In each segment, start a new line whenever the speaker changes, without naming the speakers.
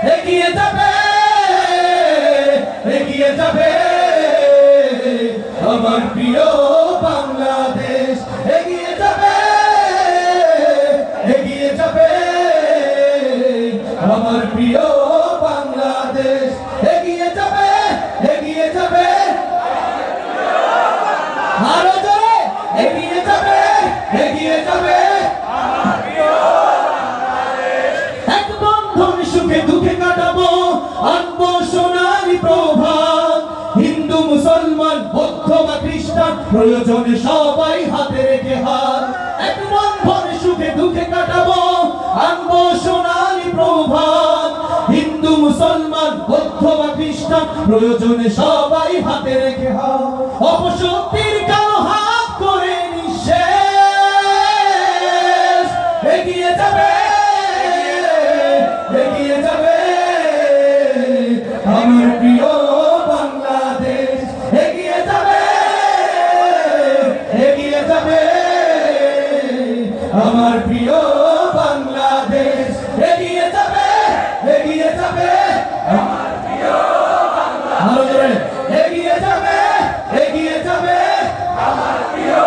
এগিয়ে যাবে, এগিয়ে যাবে আমার প্রিয় বাংলাদেশ, এগিয়ে যাবে, এগিয়ে যাবে আমার প্রিয় বাংলাদেশ, এগিয়ে যাবে, এগিয়ে যাবে আরো জোরে, এগিয়ে যাবে, এগিয়ে যাবে এক বন্ধন সুখে দুঃখে কাটাবো, আনবো সোনালি প্রভাত। হিন্দু মুসলমান বৌদ্ধ বা খ্রিস্টান প্রয়োজনে সবাই হাতে রেখে হাত, এক বন্ধন সুখে দুঃখে কাটাবো, আনবো সোনালি প্রভাত। হিন্দু মুসলমান বৌদ্ধ বা খ্রিস্টান প্রয়োজনে সবাই হাতে রেখে হাত, অপশক্তির কালো হাত করে নিঃশেষ এগিয়ে যাবে, এগিয়ে যাবে আমার প্রিয় বাংলাদেশ, এগিয়ে যাবে, এগিয়ে যাবে আমার প্রিয় বাংলাদেশ, এগিয়ে যাবে, এগিয়ে যাবে আমার প্রিয় বাংলাদেশ, এগিয়ে যাবে, এগিয়ে যাবে আমার প্রিয়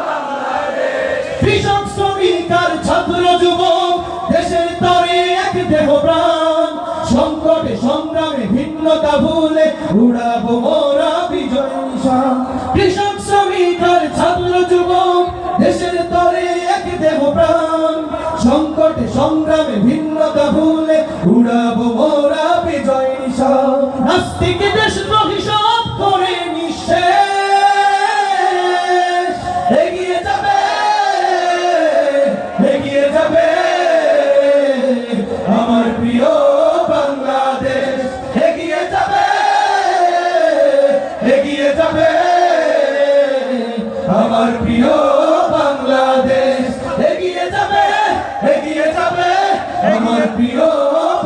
বাংলাদেশ। কৃষক শ্রমিক আর ছাত্র যুবক দেশের তরে এক দেহ প্রাণ, সংকটে সংগ্রামে ভিন্নতা ভুলে উড়াবো মোরা বিজয় নিশান। কৃষক শ্রমিক আর ছাত্র যুবক দেশের তরে এক দেহ প্রাণ, সংকটে সংগ্রামে ভিন্নতা ভুলে উড়াবো মোরা বিজয় নিশান। নাস্তিক দেশদ্রোহী সব করে নিঃশেষ এগিয়ে যাবে, এগিয়ে যাবে আমার প্রিয় বাংলাদেশ, এগিয়ে যাবে, এগিয়ে যাবে আমার প্রিয় বাংলাদেশ, এগিয়ে যাবে, এগিয়ে যাবে আমার প্রিয়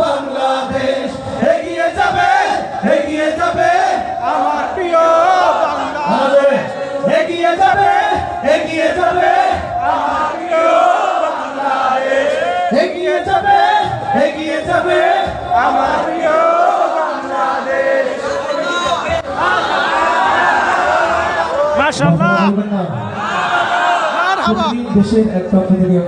বাংলাদেশ, এগিয়ে যাবে, এগিয়ে যাবে
আমার প্রিয় বাংলাদেশ,
এগিয়ে যাবে, এগিয়ে যাবে
আমার প্রিয় বাংলাদেশ,
এগিয়ে যাবে, এগিয়ে যাবে
আমার প্রিয় বাংলাদেশ। মাশাআল্লাহ, মারহাবা।
দেশের এক প্রান্ত থেকে